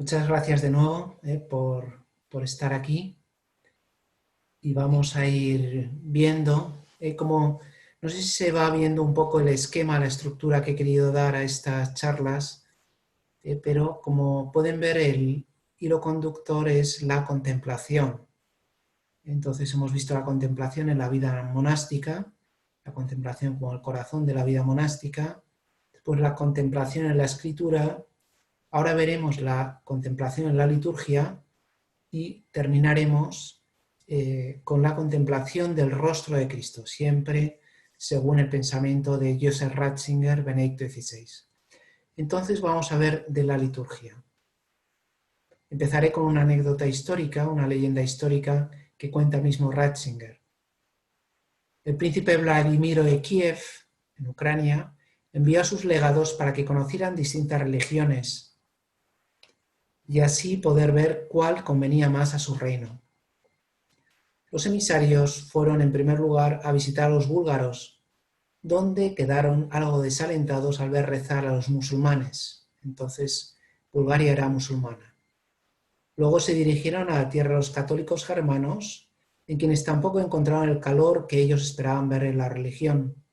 Muchas gracias de nuevo por estar aquí y vamos a ir viendo cómo, no sé si se va viendo un poco el esquema, la estructura que he querido dar a estas charlas, pero como pueden ver el hilo conductor es la contemplación. Entonces hemos visto la contemplación en la vida monástica, la contemplación como el corazón de la vida monástica, después la contemplación en la escritura. Ahora veremos la contemplación en la liturgia y terminaremos con la contemplación del rostro de Cristo, siempre según el pensamiento de Joseph Ratzinger, Benedicto XVI. Entonces vamos a ver de la liturgia. Empezaré con una anécdota histórica, una leyenda histórica que cuenta mismo Ratzinger. El príncipe Vladimiro de Kiev, en Ucrania, envió a sus legados para que conocieran distintas religiones y así poder ver cuál convenía más a su reino. Los emisarios fueron en primer lugar a visitar a los búlgaros, donde quedaron algo desalentados al ver rezar a los musulmanes. Entonces, Bulgaria era musulmana. Luego se dirigieron a la tierra de los católicos germanos, en quienes tampoco encontraron el calor que ellos esperaban ver en la religión.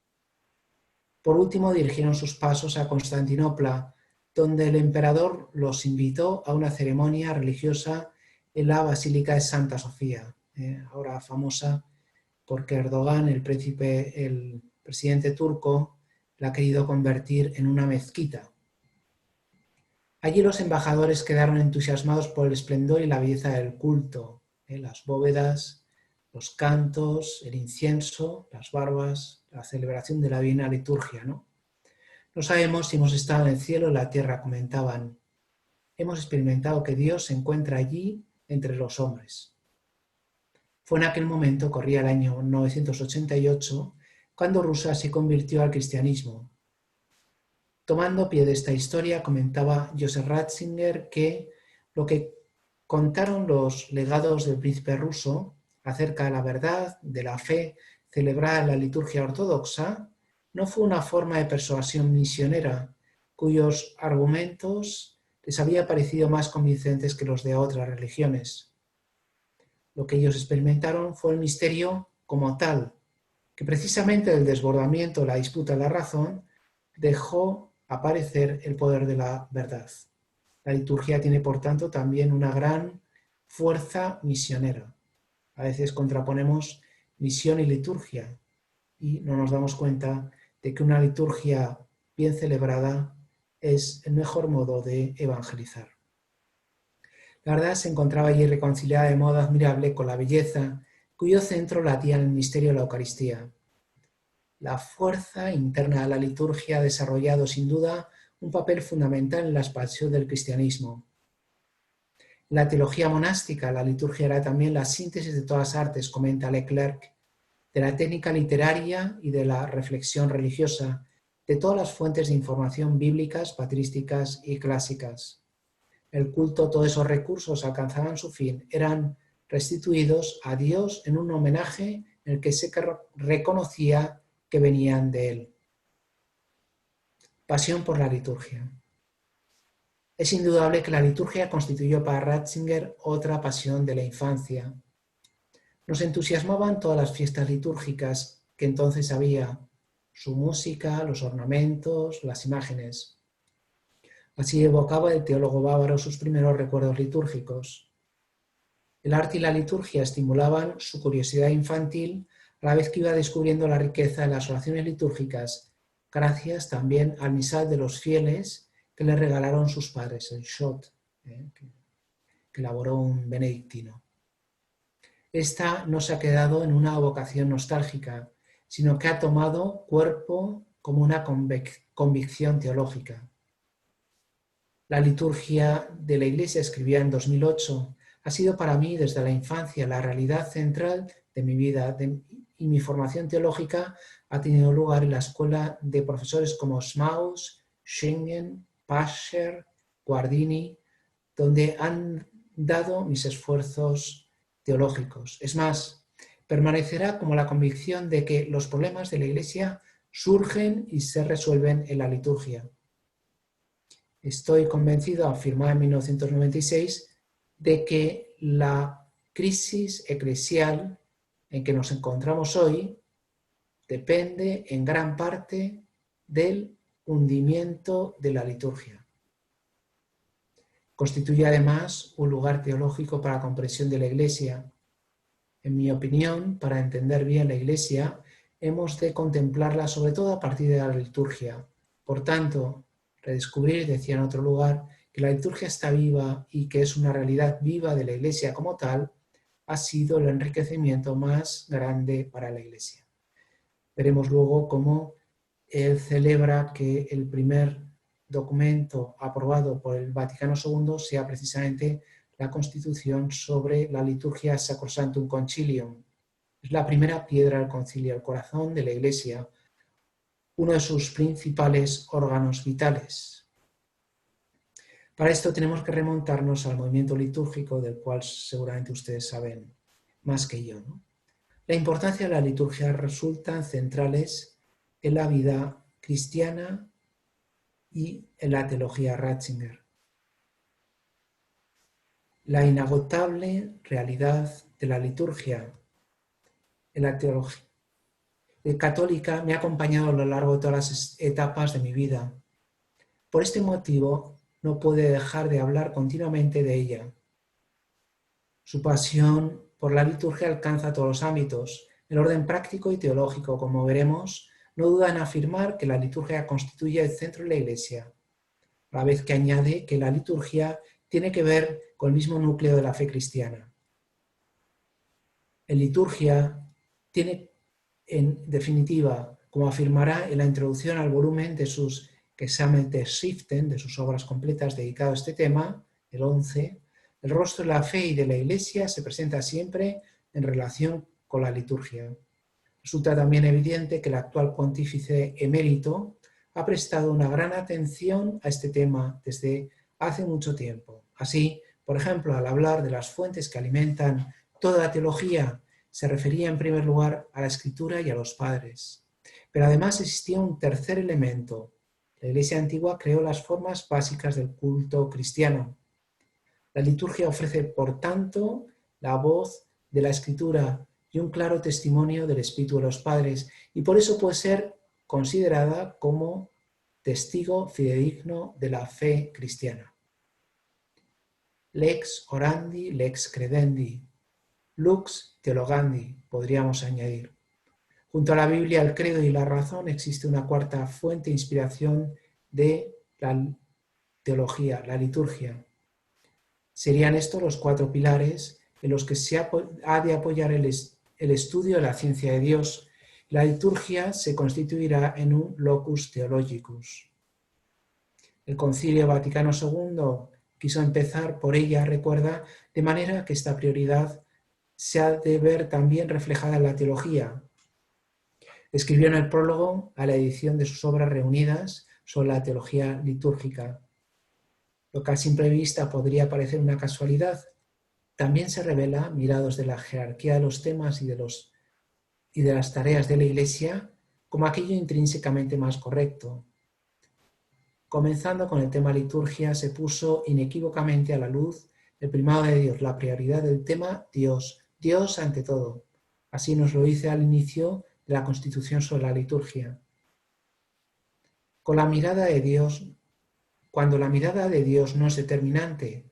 Por último, dirigieron sus pasos a Constantinopla, donde el emperador los invitó a una ceremonia religiosa en la Basílica de Santa Sofía, ahora famosa porque Erdogan, el presidente turco, la ha querido convertir en una mezquita. Allí los embajadores quedaron entusiasmados por el esplendor y la belleza del culto, las bóvedas, los cantos, el incienso, las barbas, la celebración de la divina liturgia, ¿no? No sabemos si hemos estado en el cielo o en la tierra, comentaban. Hemos experimentado que Dios se encuentra allí entre los hombres. Fue en aquel momento, corría el año 988, cuando Rusia se convirtió al cristianismo. Tomando pie de esta historia, comentaba Joseph Ratzinger que lo que contaron los legados del príncipe ruso acerca de la verdad, de la fe celebrada en la liturgia ortodoxa, no fue una forma de persuasión misionera, cuyos argumentos les había parecido más convincentes que los de otras religiones. Lo que ellos experimentaron fue el misterio como tal, que precisamente el desbordamiento, la disputa de la razón, dejó aparecer el poder de la verdad. La liturgia tiene, por tanto, también una gran fuerza misionera. A veces contraponemos misión y liturgia y no nos damos cuenta de que una liturgia bien celebrada es el mejor modo de evangelizar. La verdad se encontraba allí reconciliada de modo admirable con la belleza, cuyo centro latía en el misterio de la Eucaristía. La fuerza interna de la liturgia ha desarrollado sin duda un papel fundamental en la expansión del cristianismo. En la teología monástica, la liturgia era también la síntesis de todas las artes, comenta Leclerc, de la técnica literaria y de la reflexión religiosa, de todas las fuentes de información bíblicas, patrísticas y clásicas. El culto, todos esos recursos alcanzaban su fin, eran restituidos a Dios en un homenaje en el que se reconocía que venían de él. Pasión por la liturgia. Es indudable que la liturgia constituyó para Ratzinger otra pasión de la infancia. Nos entusiasmaban todas las fiestas litúrgicas que entonces había, su música, los ornamentos, las imágenes. Así evocaba el teólogo bávaro sus primeros recuerdos litúrgicos. El arte y la liturgia estimulaban su curiosidad infantil a la vez que iba descubriendo la riqueza de las oraciones litúrgicas, gracias también al misal de los fieles que le regalaron sus padres, el Schott, que elaboró un benedictino. Esta no se ha quedado en una vocación nostálgica, sino que ha tomado cuerpo como una convicción teológica. La liturgia de la Iglesia, escribía en 2008, ha sido para mí desde la infancia la realidad central de mi vida y mi formación teológica ha tenido lugar en la escuela de profesores como Schmaus, Schengen, Pascher, Guardini, donde han dado mis esfuerzos teológicos. Es más, permanecerá como la convicción de que los problemas de la Iglesia surgen y se resuelven en la liturgia. Estoy convencido, afirmaba en 1996, de que la crisis eclesial en que nos encontramos hoy depende en gran parte del hundimiento de la liturgia. Constituye además un lugar teológico para la comprensión de la Iglesia. En mi opinión, para entender bien la Iglesia, hemos de contemplarla sobre todo a partir de la liturgia. Por tanto, redescubrir, decía en otro lugar, que la liturgia está viva y que es una realidad viva de la Iglesia como tal, ha sido el enriquecimiento más grande para la Iglesia. Veremos luego cómo él celebra que el primer documento aprobado por el Vaticano II sea precisamente la Constitución sobre la liturgia Sacrosanctum Concilium. Es la primera piedra del concilio, el corazón de la Iglesia, uno de sus principales órganos vitales. Para esto tenemos que remontarnos al movimiento litúrgico, del cual seguramente ustedes saben más que yo, ¿no? La importancia de la liturgia resultan centrales en la vida cristiana y en la teología Ratzinger. La inagotable realidad de la liturgia en la teología católica me ha acompañado a lo largo de todas las etapas de mi vida. Por este motivo, no pude dejar de hablar continuamente de ella. Su pasión por la liturgia alcanza todos los ámbitos. El orden práctico y teológico, como veremos, no duda en afirmar que la liturgia constituye el centro de la Iglesia, a la vez que añade que la liturgia tiene que ver con el mismo núcleo de la fe cristiana. En liturgia tiene, en definitiva, como afirmará en la introducción al volumen de sus Gesammelte Schriften, de sus obras completas dedicado a este tema, el 11, el rostro de la fe y de la Iglesia se presenta siempre en relación con la liturgia. Resulta también evidente que el actual pontífice emérito ha prestado una gran atención a este tema desde hace mucho tiempo. Así, por ejemplo, al hablar de las fuentes que alimentan toda la teología, se refería en primer lugar a la Escritura y a los padres. Pero además existía un tercer elemento. La Iglesia antigua creó las formas básicas del culto cristiano. La liturgia ofrece, por tanto, la voz de la Escritura y un claro testimonio del Espíritu de los padres, y por eso puede ser considerada como testigo fidedigno de la fe cristiana. Lex orandi, lex credendi, lux theologandi, podríamos añadir. Junto a la Biblia, el credo y la razón existe una cuarta fuente de inspiración de la teología, la liturgia. Serían estos los cuatro pilares en los que se ha de apoyar el estudio de la ciencia de Dios. La liturgia se constituirá en un locus theologicus. El Concilio Vaticano II quiso empezar por ella, recuerda, de manera que esta prioridad se ha de ver también reflejada en la teología. Escribió en el prólogo a la edición de sus obras reunidas sobre la teología litúrgica. Lo que a simple vista podría parecer una casualidad, también se revela, mirados de la jerarquía de los temas y de las tareas de la Iglesia, como aquello intrínsecamente más correcto. Comenzando con el tema liturgia, se puso inequívocamente a la luz el primado de Dios, la prioridad del tema Dios, Dios ante todo. Así nos lo dice al inicio de la Constitución sobre la liturgia. Con la mirada de Dios, cuando la mirada de Dios no es determinante,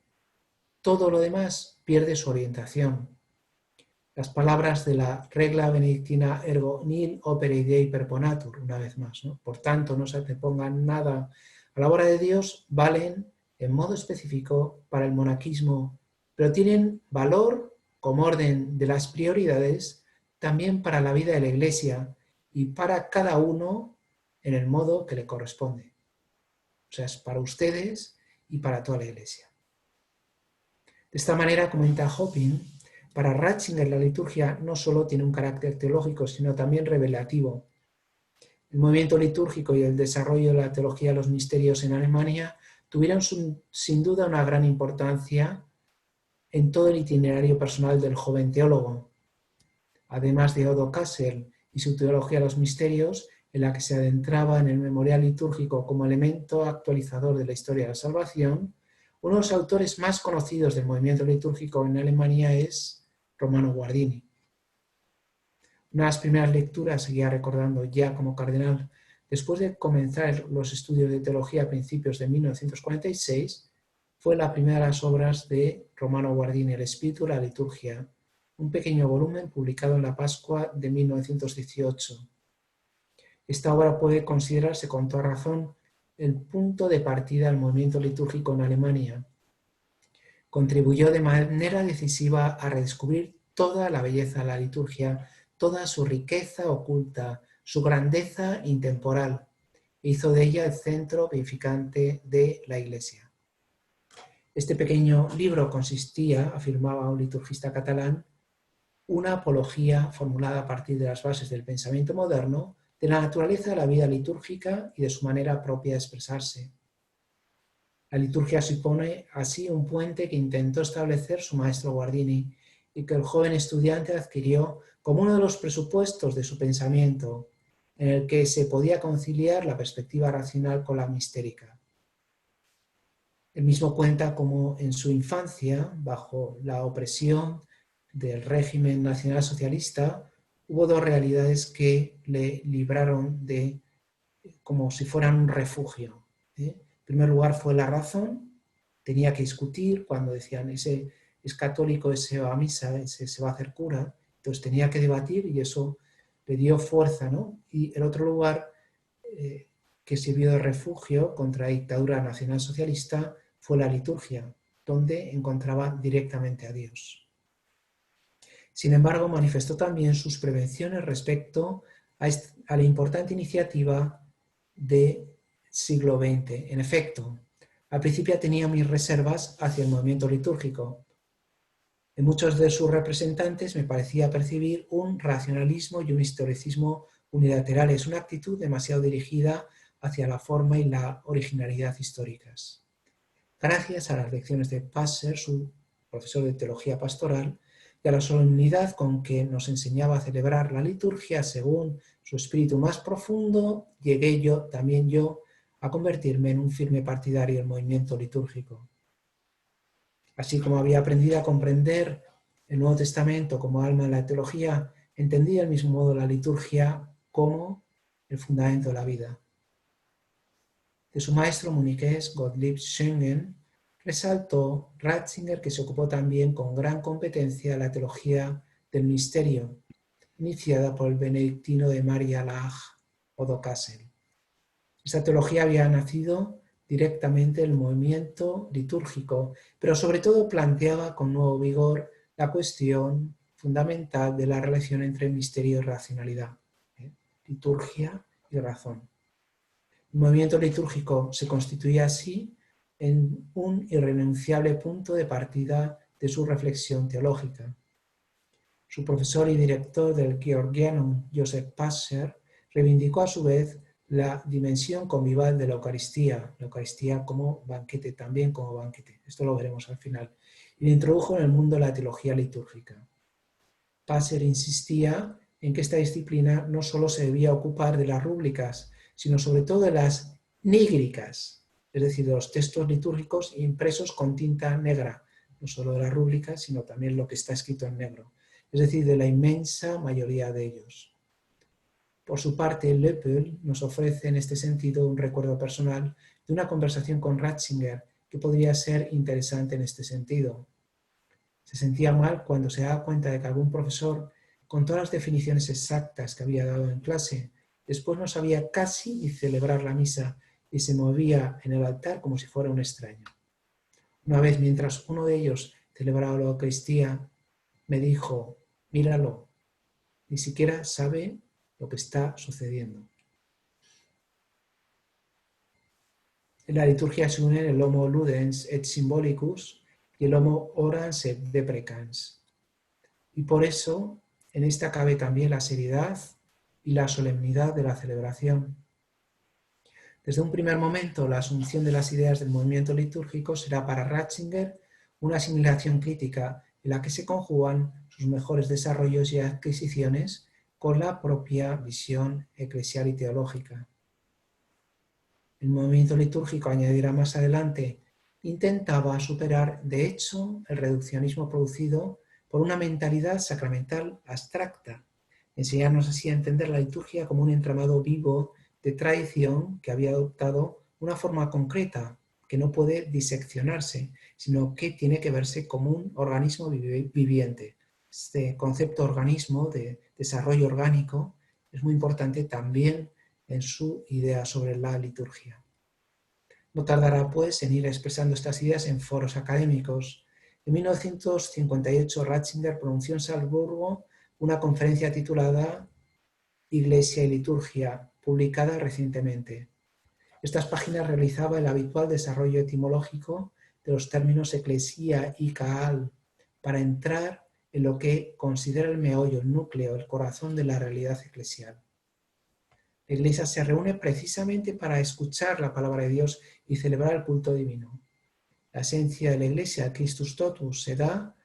todo lo demás pierde su orientación. Las palabras de la regla benedictina ergo nihil opere Dei perponatur, una vez más, ¿no? Por tanto, no se antepongan nada a la obra de Dios, valen en modo específico para el monaquismo, pero tienen valor como orden de las prioridades también para la vida de la Iglesia y para cada uno en el modo que le corresponde. O sea, es para ustedes y para toda la Iglesia. De esta manera, comenta Hopping, para Ratzinger la liturgia no solo tiene un carácter teológico, sino también revelativo. El movimiento litúrgico y el desarrollo de la teología de los misterios en Alemania tuvieron sin duda una gran importancia en todo el itinerario personal del joven teólogo. Además de Odo Kassel y su teología de los misterios, en la que se adentraba en el memorial litúrgico como elemento actualizador de la historia de la salvación, uno de los autores más conocidos del movimiento litúrgico en Alemania es Romano Guardini. Una de las primeras lecturas, seguía recordando ya como cardenal, después de comenzar los estudios de teología a principios de 1946, fue la primera de las obras de Romano Guardini, El espíritu de la liturgia, un pequeño volumen publicado en la Pascua de 1918. Esta obra puede considerarse con toda razón el punto de partida del movimiento litúrgico en Alemania. Contribuyó de manera decisiva a redescubrir toda la belleza de la liturgia, toda su riqueza oculta, su grandeza intemporal. Hizo de ella el centro vivificante de la Iglesia. Este pequeño libro consistía, afirmaba un liturgista catalán, una apología formulada a partir de las bases del pensamiento moderno, de la naturaleza de la vida litúrgica y de su manera propia de expresarse. La liturgia supone así un puente que intentó establecer su maestro Guardini y que el joven estudiante adquirió como uno de los presupuestos de su pensamiento, en el que se podía conciliar la perspectiva racional con la mistérica. Él mismo cuenta cómo en su infancia, bajo la opresión del régimen nacionalsocialista, hubo dos realidades que le libraron de como si fueran un refugio. En primer lugar fue la razón, tenía que discutir cuando decían ese es católico, ese va a misa, ese se va a hacer cura, entonces tenía que debatir y eso le dio fuerza, ¿no? Y el otro lugar que sirvió de refugio contra la dictadura nacionalsocialista fue la liturgia, donde encontraba directamente a Dios. Sin embargo, manifestó también sus prevenciones respecto a la importante iniciativa del siglo XX. En efecto, al principio tenía mis reservas hacia el movimiento litúrgico. En muchos de sus representantes me parecía percibir un racionalismo y un historicismo unilaterales, una actitud demasiado dirigida hacia la forma y la originalidad históricas. Gracias a las lecciones de Passer, su profesor de teología pastoral, y a la solemnidad con que nos enseñaba a celebrar la liturgia según su espíritu más profundo, llegué también yo, a convertirme en un firme partidario del movimiento litúrgico. Así como había aprendido a comprender el Nuevo Testamento como alma de la teología, entendí del mismo modo la liturgia como el fundamento de la vida. De su maestro muniqués Gottlieb Schengen, resaltó Ratzinger que se ocupó también con gran competencia de la teología del misterio, iniciada por el benedictino de Maria Laach Odo Kassel. Esta teología había nacido directamente del movimiento litúrgico, pero sobre todo planteaba con nuevo vigor la cuestión fundamental de la relación entre misterio y racionalidad, liturgia y razón. El movimiento litúrgico se constituía así en un irrenunciable punto de partida de su reflexión teológica. Su profesor y director del Georgianum, Joseph Passer, reivindicó a su vez la dimensión convivial de la Eucaristía como banquete, también como banquete, esto lo veremos al final, y le introdujo en el mundo de la teología litúrgica. Passer insistía en que esta disciplina no solo se debía ocupar de las rúbricas, sino sobre todo de las nígricas, es decir, de los textos litúrgicos impresos con tinta negra, no solo de las rúbricas, sino también lo que está escrito en negro, es decir, de la inmensa mayoría de ellos. Por su parte, Lepel nos ofrece en este sentido un recuerdo personal de una conversación con Ratzinger que podría ser interesante en este sentido. Se sentía mal cuando se daba cuenta de que algún profesor, con todas las definiciones exactas que había dado en clase, después no sabía casi ni celebrar la misa y se movía en el altar como si fuera un extraño. Una vez, mientras uno de ellos celebraba la Eucaristía, me dijo, míralo, ni siquiera sabe lo que está sucediendo. En la liturgia se unen el homo ludens et symbolicus y el homo orans et deprecans. Y por eso en esta cabe también la seriedad y la solemnidad de la celebración. Desde un primer momento, la asunción de las ideas del movimiento litúrgico será para Ratzinger una asimilación crítica en la que se conjugan sus mejores desarrollos y adquisiciones con la propia visión eclesial y teológica. El movimiento litúrgico, añadirá más adelante, intentaba superar, de hecho, el reduccionismo producido por una mentalidad sacramental abstracta, enseñarnos así a entender la liturgia como un entramado vivo de tradición que había adoptado una forma concreta, que no puede diseccionarse, sino que tiene que verse como un organismo viviente. Este concepto organismo de desarrollo orgánico es muy importante también en su idea sobre la liturgia. No tardará, pues, en ir expresando estas ideas en foros académicos. En 1958, Ratzinger pronunció en Salzburgo una conferencia titulada Iglesia y Liturgia, publicada recientemente. Estas páginas realizaba el habitual desarrollo etimológico de los términos eclesia y caal para entrar en lo que considera el meollo, el núcleo, el corazón de la realidad eclesial. La Iglesia se reúne precisamente para escuchar la palabra de Dios y celebrar el culto divino. La esencia de la Iglesia, Christus Totus, se da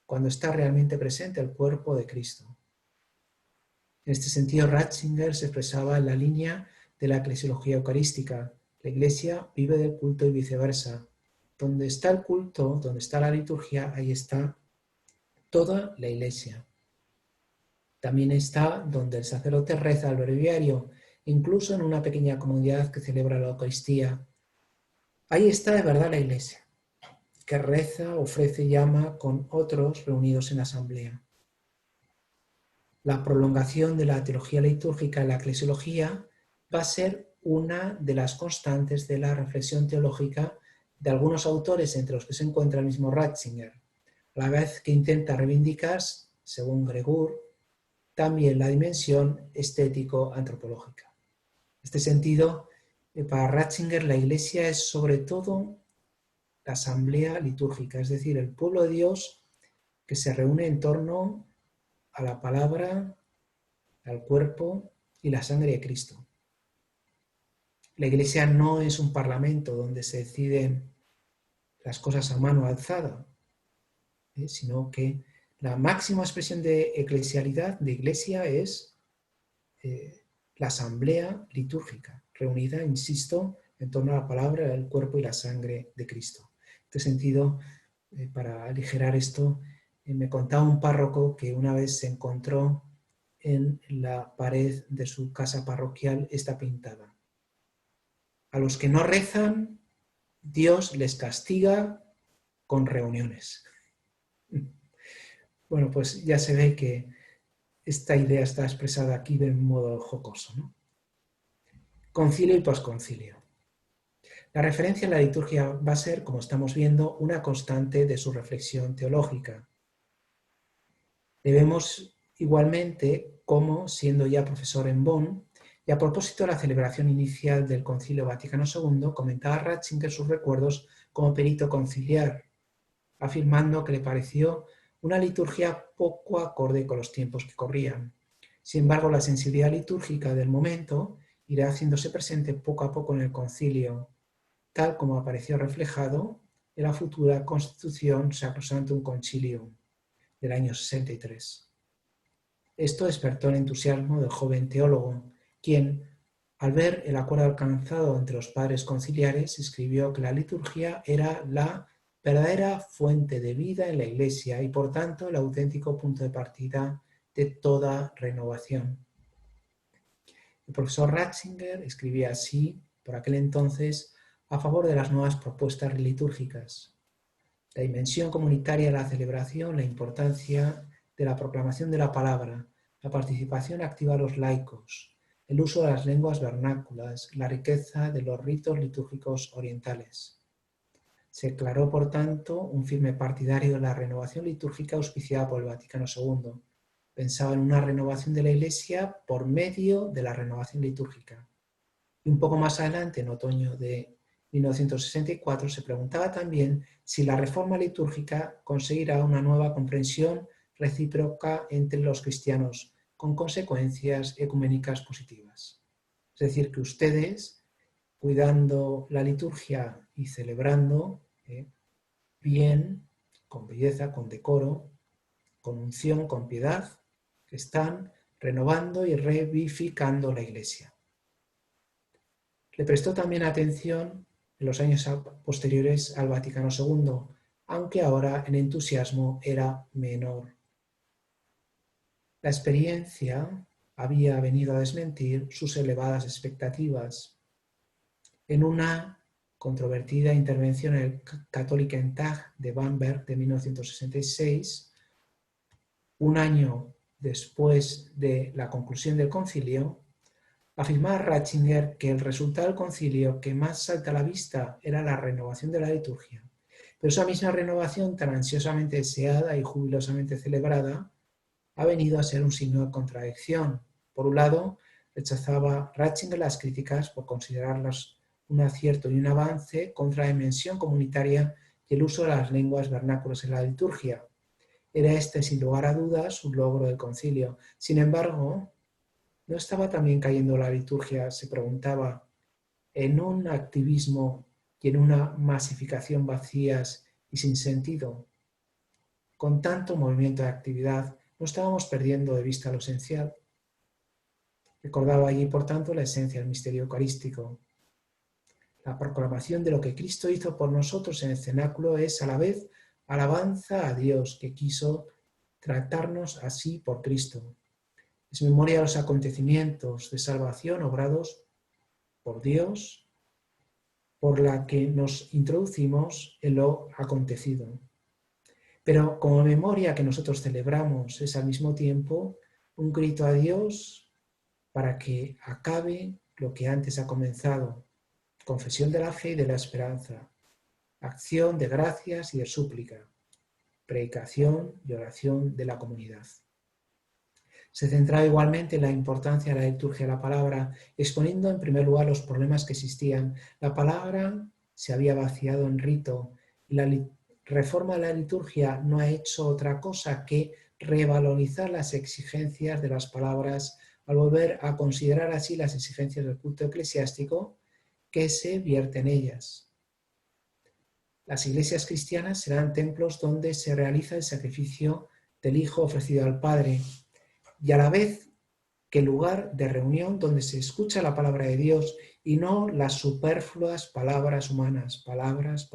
cuando está realmente presente el cuerpo de Cristo. En este sentido, Ratzinger se expresaba en la línea de la eclesiología eucarística. La Iglesia vive del culto y viceversa. Donde está el culto, donde está la liturgia, ahí está toda la Iglesia. También está donde el sacerdote reza el breviario, incluso en una pequeña comunidad que celebra la Eucaristía. Ahí está de verdad la Iglesia, que reza, ofrece y llama con otros reunidos en asamblea. La prolongación de la teología litúrgica en la eclesiología va a ser una de las constantes de la reflexión teológica de algunos autores, entre los que se encuentra el mismo Ratzinger, a la vez que intenta reivindicar, según Gregoire, también la dimensión estético-antropológica. En este sentido, para Ratzinger la Iglesia es sobre todo la asamblea litúrgica, es decir, el pueblo de Dios que se reúne en torno a la palabra, al cuerpo y la sangre de Cristo. La Iglesia no es un parlamento donde se deciden las cosas a mano alzada, sino que la máxima expresión de eclesialidad, de Iglesia, es la asamblea litúrgica, reunida, insisto, en torno a la palabra, el cuerpo y la sangre de Cristo. En este sentido, para aligerar esto, me contaba un párroco que una vez se encontró en la pared de su casa parroquial esta pintada: a los que no rezan, Dios les castiga con reuniones. Bueno, pues ya se ve que esta idea está expresada aquí de un modo jocoso, ¿no? Concilio y posconcilio. La referencia a la liturgia va a ser, como estamos viendo, una constante de su reflexión teológica. Debemos igualmente cómo, siendo ya profesor en Bonn, y a propósito de la celebración inicial del Concilio Vaticano II, comentaba Ratzinger sus recuerdos como perito conciliar, afirmando que le pareció una liturgia poco acorde con los tiempos que corrían. Sin embargo, la sensibilidad litúrgica del momento irá haciéndose presente poco a poco en el concilio, tal como apareció reflejado en la futura Constitución Sacrosanctum Concilium del año 63. Esto despertó el entusiasmo del joven teólogo, quien, al ver el acuerdo alcanzado entre los padres conciliares, escribió que la liturgia era la verdadera fuente de vida en la Iglesia y, por tanto, el auténtico punto de partida de toda renovación. El profesor Ratzinger escribía así, por aquel entonces, a favor de las nuevas propuestas litúrgicas: la dimensión comunitaria de la celebración, la importancia de la proclamación de la palabra, la participación activa de los laicos, el uso de las lenguas vernáculas, la riqueza de los ritos litúrgicos orientales. Se declaró, por tanto, un firme partidario de la renovación litúrgica auspiciada por el Vaticano II. Pensaba en una renovación de la Iglesia por medio de la renovación litúrgica. Y un poco más adelante, en otoño de 1964, se preguntaba también si la reforma litúrgica conseguirá una nueva comprensión recíproca entre los cristianos, con consecuencias ecuménicas positivas. Es decir, que ustedes, cuidando la liturgia y celebrando bien, con belleza, con decoro, con unción, con piedad, están renovando y revivificando la Iglesia. Le prestó también atención en los años posteriores al Vaticano II, aunque ahora el entusiasmo era menor. La experiencia había venido a desmentir sus elevadas expectativas. En una controvertida intervención en el Katholikentag de Bamberg de 1966, un año después de la conclusión del concilio, afirmaba Ratzinger que el resultado del concilio que más salta a la vista era la renovación de la liturgia. Pero esa misma renovación, tan ansiosamente deseada y jubilosamente celebrada, ha venido a ser un signo de contradicción. Por un lado, rechazaba Ratzinger las críticas por considerarlas un acierto y un avance contra la dimensión comunitaria y el uso de las lenguas vernáculas en la liturgia. Era este, sin lugar a dudas, un logro del concilio. Sin embargo, ¿no estaba también cayendo la liturgia, se preguntaba, en un activismo y en una masificación vacías y sin sentido? Con tanto movimiento de actividad, no estábamos perdiendo de vista lo esencial. Recordaba allí, por tanto, la esencia del misterio eucarístico. La proclamación de lo que Cristo hizo por nosotros en el cenáculo es a la vez alabanza a Dios, que quiso tratarnos así por Cristo. Es memoria de los acontecimientos de salvación obrados por Dios, por la que nos introducimos en lo acontecido. Pero como memoria que nosotros celebramos es al mismo tiempo un grito a Dios para que acabe lo que antes ha comenzado, confesión de la fe y de la esperanza, acción de gracias y de súplica, predicación y oración de la comunidad. Se centraba igualmente en la importancia de la liturgia de la palabra, exponiendo en primer lugar los problemas que existían. La palabra se había vaciado en rito y la reforma de la liturgia no ha hecho otra cosa que revalorizar las exigencias de las palabras al volver a considerar así las exigencias del culto eclesiástico que se vierten en ellas. Las iglesias cristianas serán templos donde se realiza el sacrificio del Hijo ofrecido al Padre, y a la vez que lugar de reunión donde se escucha la palabra de Dios y no las superfluas palabras humanas, palabras.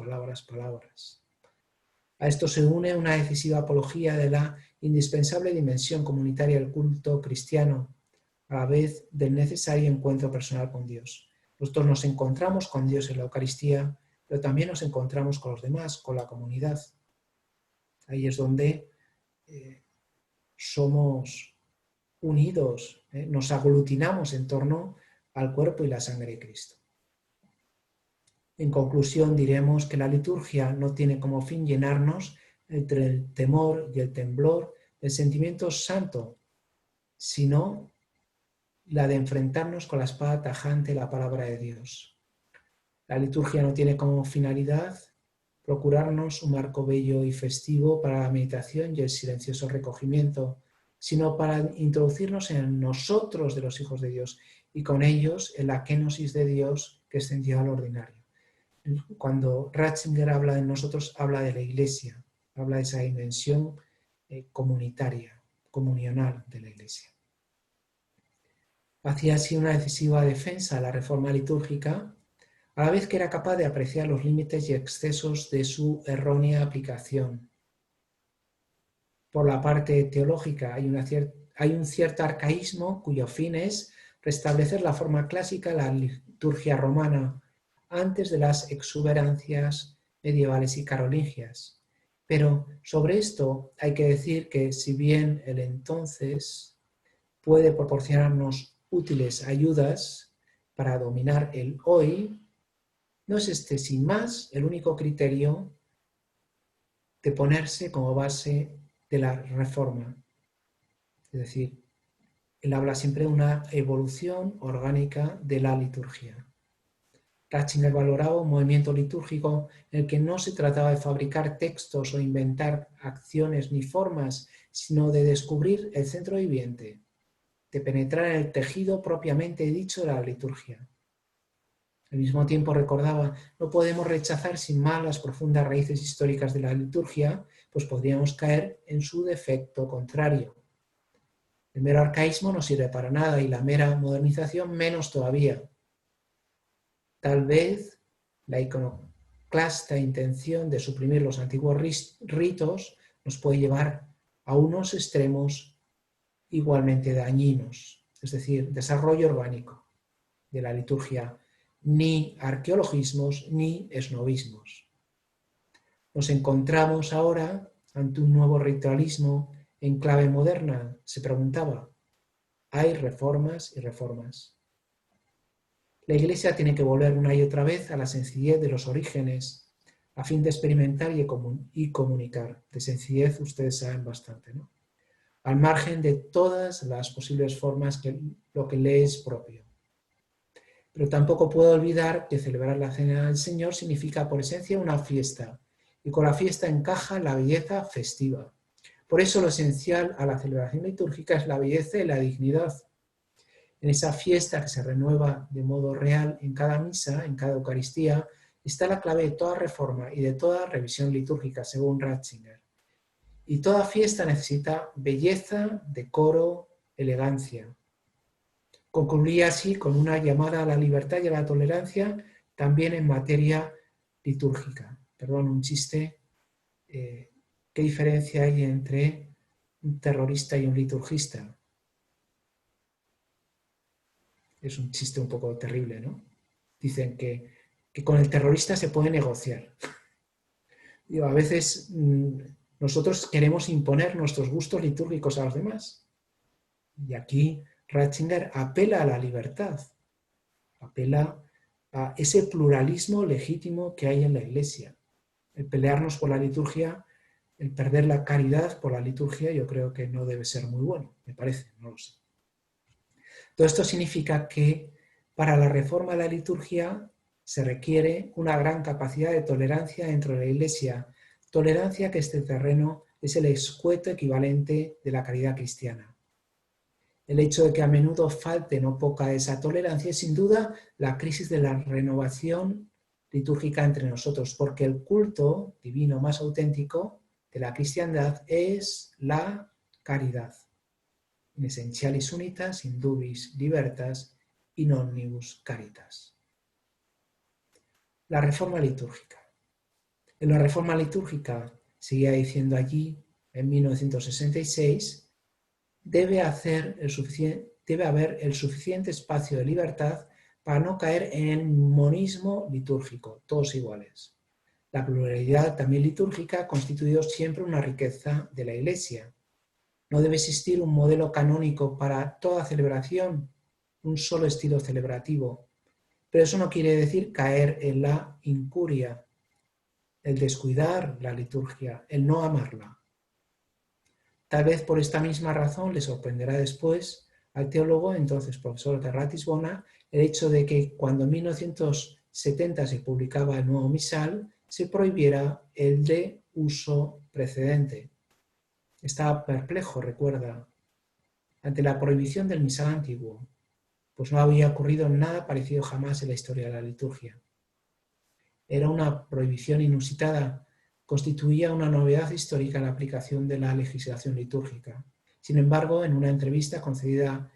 A esto se une una decisiva apología de la indispensable dimensión comunitaria del culto cristiano, a la vez del necesario encuentro personal con Dios. Nosotros nos encontramos con Dios en la Eucaristía, pero también nos encontramos con los demás, con la comunidad. Ahí es donde somos unidos, nos aglutinamos en torno al cuerpo y la sangre de Cristo. En conclusión, diremos que la liturgia no tiene como fin llenarnos entre el temor y el temblor del sentimiento santo, sino la de enfrentarnos con la espada tajante de la palabra de Dios. La liturgia no tiene como finalidad procurarnos un marco bello y festivo para la meditación y el silencioso recogimiento, sino para introducirnos en nosotros de los hijos de Dios y con ellos en la kenosis de Dios que extendió al ordinario. Cuando Ratzinger habla de nosotros, habla de la Iglesia, habla de esa dimensión comunitaria, comunional de la Iglesia. Hacía así una decisiva defensa de la reforma litúrgica, a la vez que era capaz de apreciar los límites y excesos de su errónea aplicación. Por la parte teológica hay un cierto arcaísmo cuyo fin es restablecer la forma clásica de la liturgia romana antes de las exuberancias medievales y carolingias. Pero sobre esto hay que decir que si bien el entonces puede proporcionarnos útiles ayudas para dominar el hoy, no es este sin más el único criterio de ponerse como base de la reforma. Es decir, él habla siempre de una evolución orgánica de la liturgia. Ratzinger valoraba un movimiento litúrgico en el que no se trataba de fabricar textos o inventar acciones ni formas, sino de descubrir el centro viviente, de penetrar en el tejido propiamente dicho de la liturgia. Al mismo tiempo recordaba, no podemos rechazar sin más las profundas raíces históricas de la liturgia, pues podríamos caer en su defecto contrario. El mero arcaísmo no sirve para nada y la mera modernización menos todavía. Tal vez la iconoclasta intención de suprimir los antiguos ritos nos puede llevar a unos extremos igualmente dañinos, es decir, desarrollo orgánico de la liturgia, ni arqueologismos ni esnovismos. Nos encontramos ahora ante un nuevo ritualismo en clave moderna, se preguntaba. Hay reformas y reformas. La Iglesia tiene que volver una y otra vez a la sencillez de los orígenes, a fin de experimentar y comunicar. De sencillez ustedes saben bastante, ¿no? Al margen de todas las posibles formas que lo que le es propio. Pero tampoco puedo olvidar que celebrar la Cena del Señor significa por esencia una fiesta, y con la fiesta encaja la belleza festiva. Por eso lo esencial a la celebración litúrgica es la belleza y la dignidad. En esa fiesta que se renueva de modo real en cada misa, en cada Eucaristía, está la clave de toda reforma y de toda revisión litúrgica, según Ratzinger. Y toda fiesta necesita belleza, decoro, elegancia. Concluía así con una llamada a la libertad y a la tolerancia también en materia litúrgica. Perdón, un chiste. ¿Qué diferencia hay entre un terrorista y un liturgista? Es un chiste un poco terrible, ¿no? Dicen que con el terrorista se puede negociar. Digo, a veces nosotros queremos imponer nuestros gustos litúrgicos a los demás. Y aquí Ratzinger apela a la libertad, apela a ese pluralismo legítimo que hay en la Iglesia. El pelearnos por la liturgia, el perder la caridad por la liturgia, yo creo que no debe ser muy bueno, me parece, no lo sé. Todo esto significa que para la reforma de la liturgia se requiere una gran capacidad de tolerancia dentro de la Iglesia, tolerancia que este terreno es el escueto equivalente de la caridad cristiana. El hecho de que a menudo falte no poca esa tolerancia es sin duda la crisis de la renovación litúrgica entre nosotros, porque el culto divino más auténtico de la cristiandad es la caridad. In essentialis unitas, in dubis libertas, in omnibus caritas. La reforma litúrgica. En la reforma litúrgica, seguía diciendo allí, en 1966, debe haber el suficiente espacio de libertad para no caer en el monismo litúrgico, todos iguales. La pluralidad también litúrgica ha constituido siempre una riqueza de la Iglesia. No debe existir un modelo canónico para toda celebración, un solo estilo celebrativo. Pero eso no quiere decir caer en la incuria, el descuidar la liturgia, el no amarla. Tal vez por esta misma razón le sorprenderá después al teólogo, entonces profesor de Ratisbona, el hecho de que cuando en 1970 se publicaba el nuevo misal, se prohibiera el de uso precedente. Estaba perplejo, recuerda, ante la prohibición del misal antiguo, pues no había ocurrido nada parecido jamás en la historia de la liturgia. Era una prohibición inusitada, constituía una novedad histórica en la aplicación de la legislación litúrgica. Sin embargo, en una entrevista concedida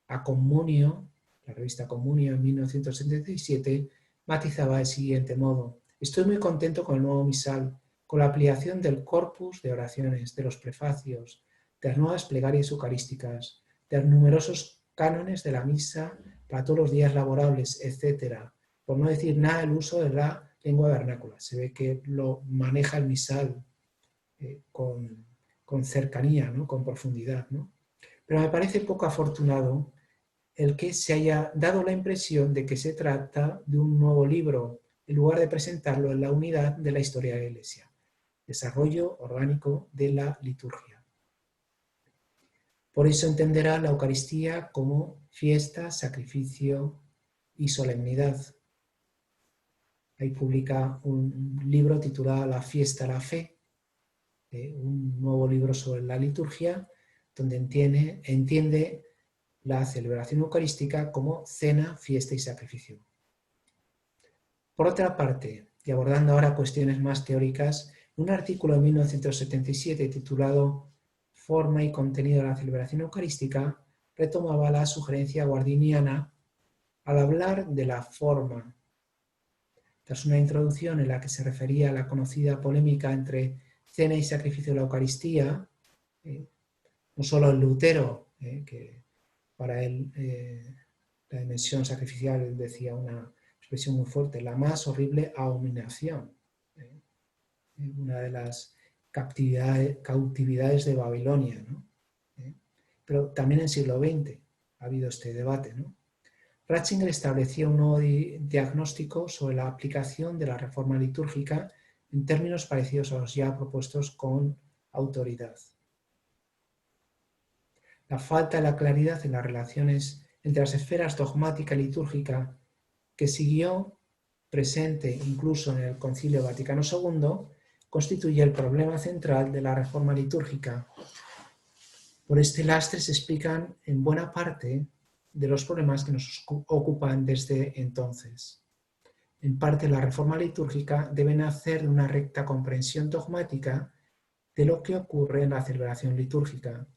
a Communio, la revista Communio en 1977, matizaba de siguiente modo: estoy muy contento con el nuevo misal, con la ampliación del corpus de oraciones, de los prefacios, de las nuevas plegarias eucarísticas, de los numerosos cánones de la misa para todos los días laborables, etc. Por no decir nada del uso de la lengua vernácula. Se ve que lo maneja el misal con cercanía, ¿no? Con profundidad, ¿no? Pero me parece poco afortunado el que se haya dado la impresión de que se trata de un nuevo libro, en lugar de presentarlo en la unidad de la historia de la Iglesia. Desarrollo orgánico de la liturgia. Por eso entenderá la Eucaristía como fiesta, sacrificio y solemnidad. Ahí publica un libro titulado La fiesta, la fe, un nuevo libro sobre la liturgia, donde entiende la celebración eucarística como cena, fiesta y sacrificio. Por otra parte, y abordando ahora cuestiones más teóricas, un artículo de 1977 titulado forma y contenido de la celebración eucarística, retomaba la sugerencia guardiniana al hablar de la forma. Tras una introducción en la que se refería a la conocida polémica entre cena y sacrificio de la Eucaristía, no solo el Lutero, que para él la dimensión sacrificial, él decía una expresión muy fuerte, la más horrible abominación, una de las cautividades de Babilonia, ¿no? Pero también en el siglo XX ha habido este debate, ¿no? Ratzinger establecía un nuevo diagnóstico sobre la aplicación de la reforma litúrgica en términos parecidos a los ya propuestos con autoridad. La falta de la claridad en las relaciones entre las esferas dogmática y litúrgica que siguió presente incluso en el Concilio Vaticano II constituye el problema central de la reforma litúrgica. Por este lastre se explican en buena parte de los problemas que nos ocupan desde entonces. En parte, la reforma litúrgica debe nacer de una recta comprensión dogmática de lo que ocurre en la celebración litúrgica.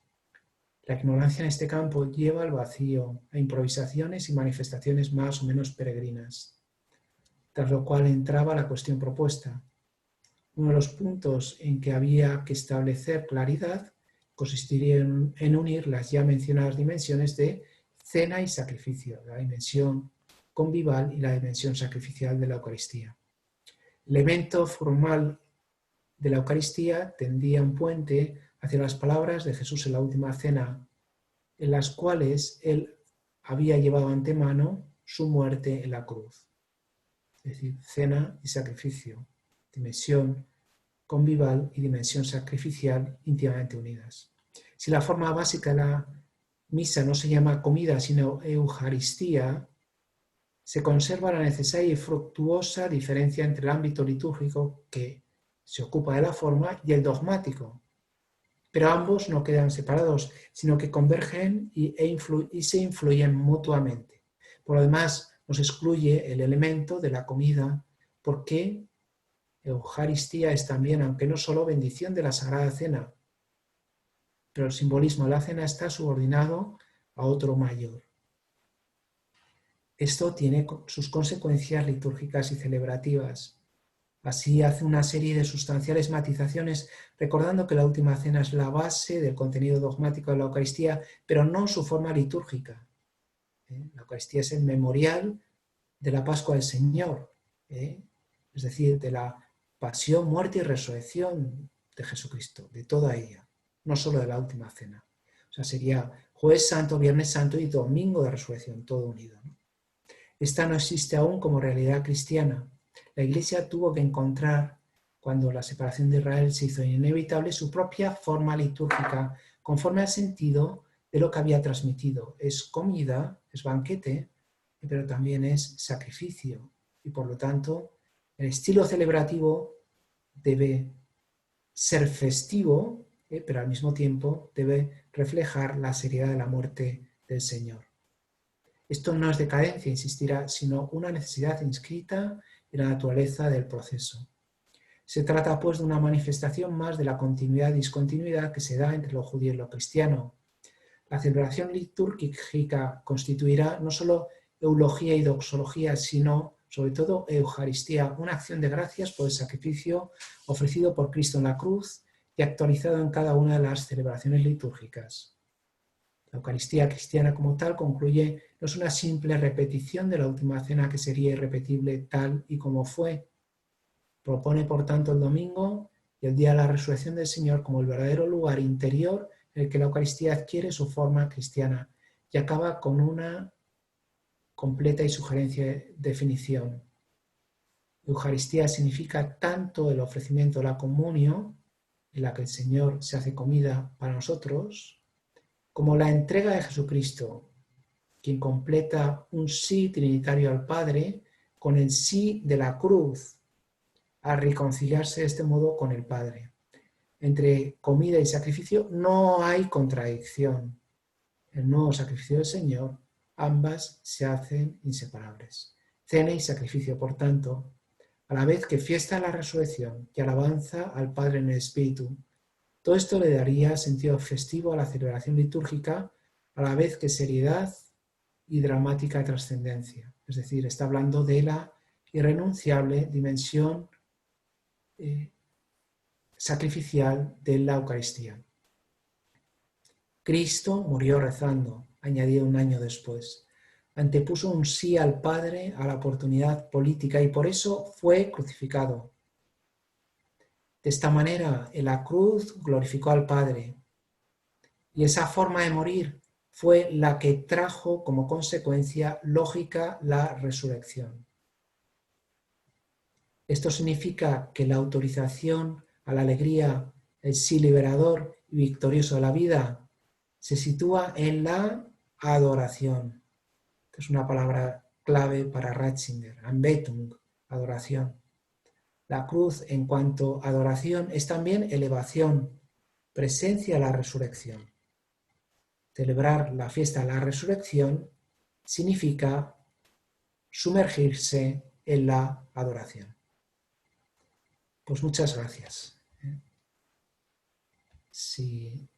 La ignorancia en este campo lleva al vacío, a improvisaciones y manifestaciones más o menos peregrinas. Tras lo cual entraba la cuestión propuesta. Uno de los puntos en que había que establecer claridad consistiría en unir las ya mencionadas dimensiones de cena y sacrificio, la dimensión convival y la dimensión sacrificial de la Eucaristía. El evento formal de la Eucaristía tendía un puente hacia las palabras de Jesús en la última cena, en las cuales él había llevado antemano su muerte en la cruz. Es decir, cena y sacrificio, dimensión convival y dimensión sacrificial íntimamente unidas. Si la forma básica de la misa no se llama comida sino Eucaristía, se conserva la necesaria y fructuosa diferencia entre el ámbito litúrgico que se ocupa de la forma y el dogmático. Pero ambos no quedan separados, sino que convergen y se influyen mutuamente. Por lo demás, nos excluye el elemento de la comida, porque Eucaristía es también, aunque no solo bendición de la Sagrada Cena, pero el simbolismo de la cena está subordinado a otro mayor. Esto tiene sus consecuencias litúrgicas y celebrativas. Así hace una serie de sustanciales matizaciones, recordando que la última cena es la base del contenido dogmático de la Eucaristía, pero no su forma litúrgica. La Eucaristía es el memorial de la Pascua del Señor, es decir, de la pasión, muerte y resurrección de Jesucristo, de toda ella, no solo de la última cena. O sea, sería Jueves Santo, Viernes Santo y Domingo de Resurrección, todo unido, ¿no? Esta no existe aún como realidad cristiana. La Iglesia tuvo que encontrar, cuando la separación de Israel se hizo inevitable, su propia forma litúrgica, conforme al sentido de lo que había transmitido. Es comida, es banquete, pero también es sacrificio. Y por lo tanto, el estilo celebrativo debe ser festivo, pero al mismo tiempo debe reflejar la seriedad de la muerte del Señor. Esto no es decadencia, insistirá, sino una necesidad inscrita en la naturaleza del proceso. Se trata, pues, de una manifestación más de la continuidad y discontinuidad que se da entre lo judío y lo cristiano. La celebración litúrgica constituirá no solo eulogía y doxología, sino, sobre todo, Eucaristía, una acción de gracias por el sacrificio ofrecido por Cristo en la cruz y actualizado en cada una de las celebraciones litúrgicas. La Eucaristía cristiana como tal concluye, no es una simple repetición de la última cena que sería irrepetible tal y como fue. Propone, por tanto, el domingo y el día de la resurrección del Señor como el verdadero lugar interior en el que la Eucaristía adquiere su forma cristiana y acaba con una completa y sugerente definición. Eucaristía significa tanto el ofrecimiento de la comunión, en la que el Señor se hace comida para nosotros, como la entrega de Jesucristo, quien completa un sí trinitario al Padre con el sí de la cruz, a reconciliarse de este modo con el Padre. Entre comida y sacrificio no hay contradicción. El nuevo sacrificio del Señor, ambas se hacen inseparables. Cena y sacrificio, por tanto, a la vez que fiesta de la resurrección y alabanza al Padre en el Espíritu, Todo esto le daría sentido festivo a la celebración litúrgica, a la vez que seriedad y dramática trascendencia. Es decir, está hablando de la irrenunciable dimensión sacrificial de la Eucaristía. Cristo murió rezando, añadió un año después. Antepuso un sí al Padre a la oportunidad política y por eso fue crucificado. De esta manera, en la cruz glorificó al Padre y esa forma de morir fue la que trajo como consecuencia lógica la resurrección. Esto significa que la autorización a la alegría, el sí liberador y victorioso de la vida, se sitúa en la adoración. Esta es una palabra clave para Ratzinger, Anbetung, adoración. La cruz, en cuanto a adoración, es también elevación, presencia a la resurrección. Celebrar la fiesta de la resurrección significa sumergirse en la adoración. Pues muchas gracias. Si